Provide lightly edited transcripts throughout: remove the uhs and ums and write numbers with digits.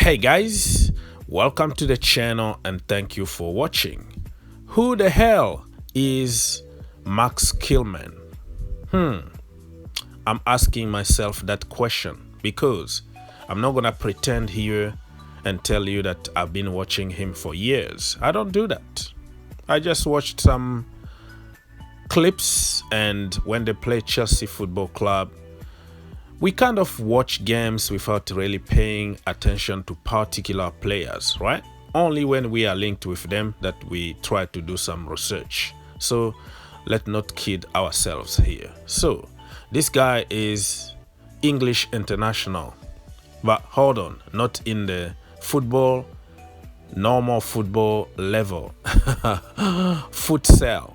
Hey guys, welcome to the channel and thank you for watching. Who the hell is Max Kilman? I'm asking myself that question because I'm not gonna pretend here and tell you that I've been watching him for years. I don't do that. I just watched some clips, and when they play Chelsea Football Club, we kind of watch games without really paying attention to particular players, right? Only when we are linked with them that we try to do some research. So let's not kid ourselves here. So this guy is English international, but hold on, not in the normal football level. Futsal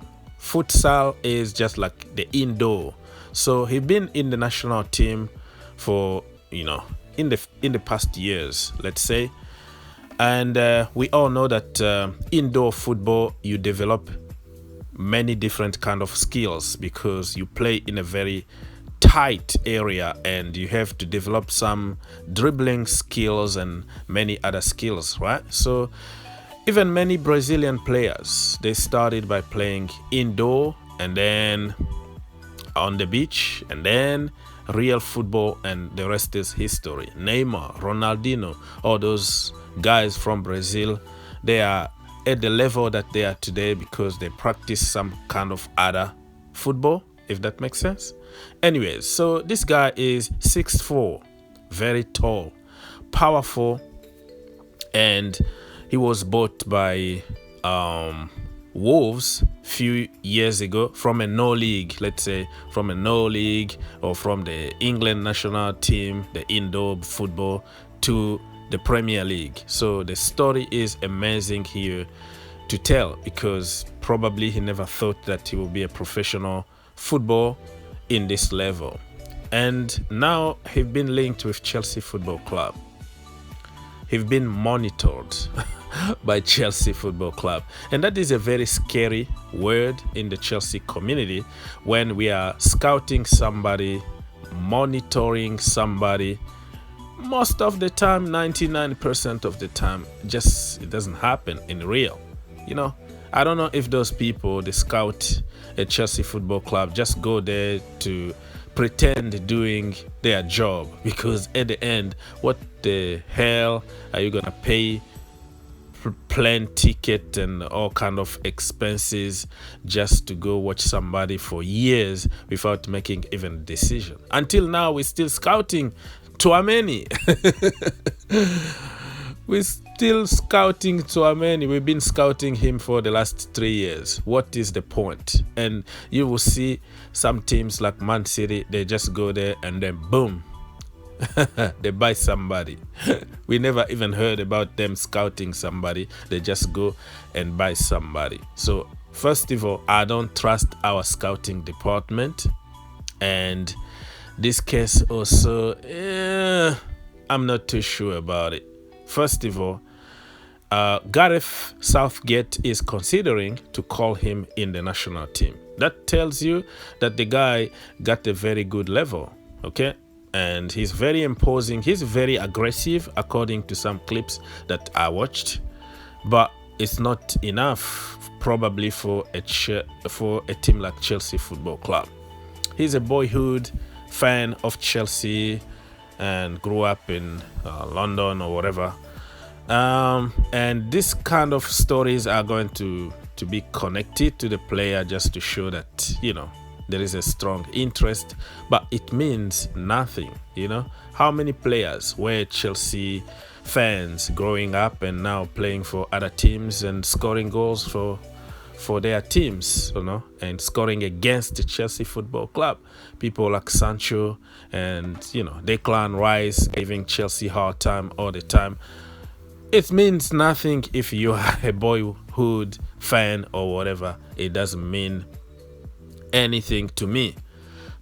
is just like the indoor. So he's been in the national team for, in the past years, let's say. And we all know that indoor football, you develop many different kind of skills because you play in a very tight area and you have to develop some dribbling skills and many other skills, right? So even many Brazilian players, they started by playing indoor and then on the beach and then real football, and the rest is history. Neymar, Ronaldinho, all those guys from Brazil, they are at the level that they are today because they practice some kind of other football, if that makes sense. Anyways, so this guy is 6'4", very tall, powerful, and he was bought by Wolves few years ago from a no league, let's say from a no league or from the England national team, the indoor football, to the Premier League. So the story is amazing here to tell because probably he never thought that he would be a professional football in this level. And now he's been linked with Chelsea Football Club. He's been monitored by Chelsea Football Club, and that is a very scary word in the Chelsea community when we are scouting somebody, monitoring somebody. Most of the time, 99% of the time, just it doesn't happen in real. I don't know if those people, they scout a Chelsea Football Club, just go there to pretend doing their job, because at the end, what the hell are you gonna pay plane ticket and all kind of expenses just to go watch somebody for years without making even a decision? Until now, we're still scouting Tchouaméni. We're still scouting Tchouaméni. We've been scouting him for the last 3 years. What is the point? And you will see some teams like Man City, they just go there and then boom, they buy somebody. We never even heard about them scouting somebody. They just go and buy somebody. So first of all, I don't trust our scouting department, and this case also, I'm not too sure about it. First of all, Gareth Southgate is considering to call him in the national team. That tells you that the guy got a very good level, okay? And he's very imposing. He's very aggressive, according to some clips that I watched. But it's not enough, probably, for a team like Chelsea Football Club. He's a boyhood fan of Chelsea and grew up in London or whatever. And this kind of stories are going to be connected to the player just to show that, there is a strong interest, but it means nothing. How many players were Chelsea fans growing up and now playing for other teams and scoring goals for their teams, and scoring against the Chelsea Football Club? People like Sancho and, Declan Rice giving Chelsea hard time all the time. It means nothing if you are a boyhood fan or whatever. It doesn't mean anything to me.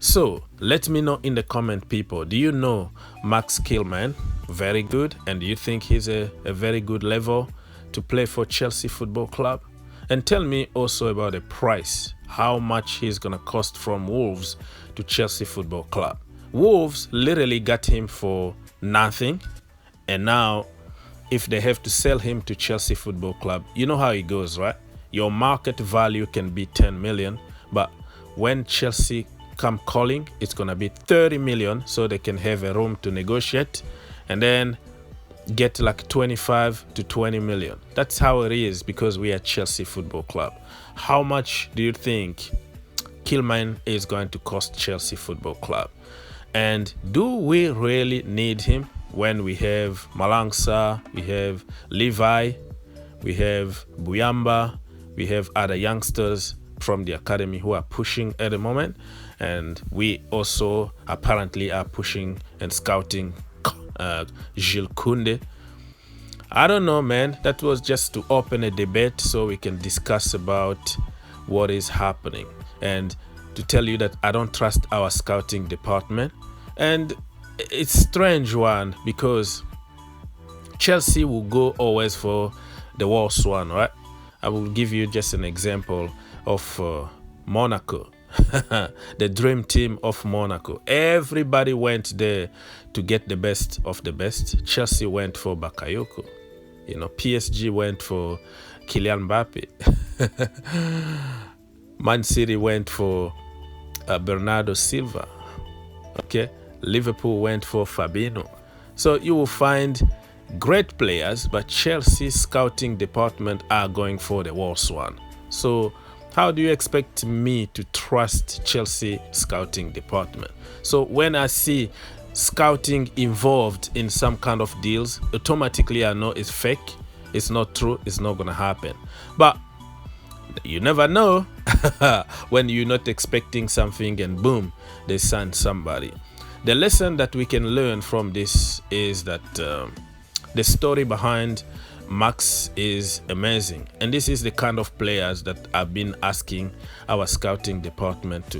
So let me know in the comment, people. Do you know Max Kilman? Very good. And do you think he's a very good level to play for Chelsea Football Club? And tell me also about the price, how much he's gonna cost from Wolves to Chelsea Football Club. Wolves literally got him for nothing, and now if they have to sell him to Chelsea Football Club, you know how it goes, right? Your market value can be 10 million, but when Chelsea come calling, it's gonna be 30 million, so they can have a room to negotiate and then get like 25 to 20 million. That's how it is, because we are Chelsea Football Club. How much do you think Kilman is going to cost Chelsea Football Club? And do we really need him when we have Malangsa, we have Levi, we have Buyamba, we have other youngsters from the academy who are pushing at the moment, and we also apparently are pushing and scouting Jules Koundé. I don't know, man. That was just to open a debate so we can discuss about what is happening, and to tell you that I don't trust our scouting department. And it's a strange one, because Chelsea will go always for the worst one, right? I will give you just an example of Monaco. The dream team of Monaco. Everybody went there to get the best of the best. Chelsea went for Bakayoko. PSG went for Kylian Mbappe. Man City went for Bernardo Silva. Okay, Liverpool went for Fabinho. So you will find great players, but Chelsea's scouting department are going for the worst one. So how do you expect me to trust Chelsea scouting department? So when I see scouting involved in some kind of deals, automatically I know it's fake, it's not true, it's not gonna happen. But you never know when you're not expecting something and boom, they sign somebody. The lesson that we can learn from this is that the story behind Max is amazing, and this is the kind of players that I've been asking our scouting department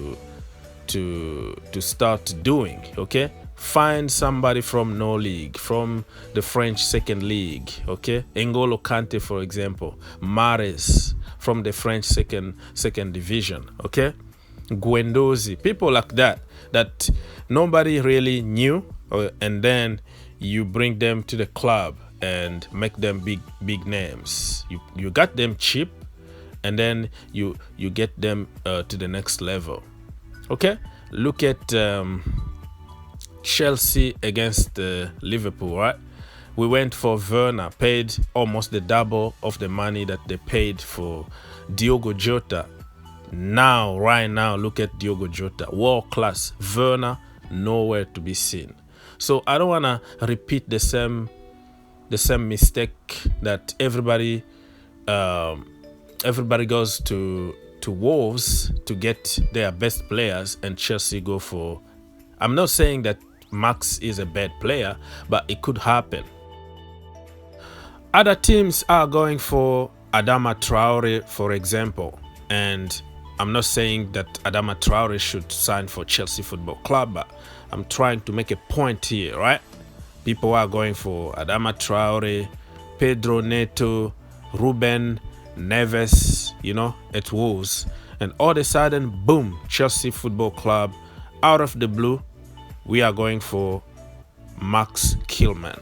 to start doing. Okay, find somebody from no league, from the French second league. Okay, N'Golo Kante, for example, Mahrez from the French second division. Okay, Guendouzi, people like that nobody really knew, and then you bring them to the club and make them big names. You got them cheap, and then you get them to the next level. Okay, look at Chelsea against Liverpool, right? We went for Werner, paid almost the double of the money that they paid for Diogo Jota. Right now, look at Diogo Jota, world class. Werner, nowhere to be seen. So I don't want to repeat the same mistake that everybody goes to Wolves to get their best players, and Chelsea go for. I'm not saying that Max is a bad player, but it could happen. Other teams are going for Adama Traore, for example, and I'm not saying that Adama Traore should sign for Chelsea Football Club, but I'm trying to make a point here, right? People are going for Adama Traore, Pedro Neto, Ruben, Neves, at Wolves. And all of a sudden, boom, Chelsea Football Club, out of the blue, we are going for Max Kilman.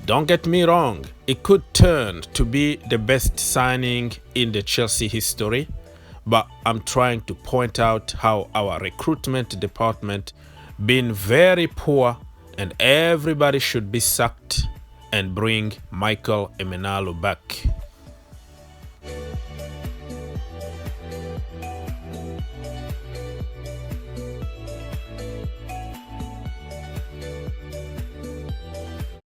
Don't get me wrong, it could turn to be the best signing in the Chelsea history, but I'm trying to point out how our recruitment department been very poor, and everybody should be sacked and bring Michael Emenalo back.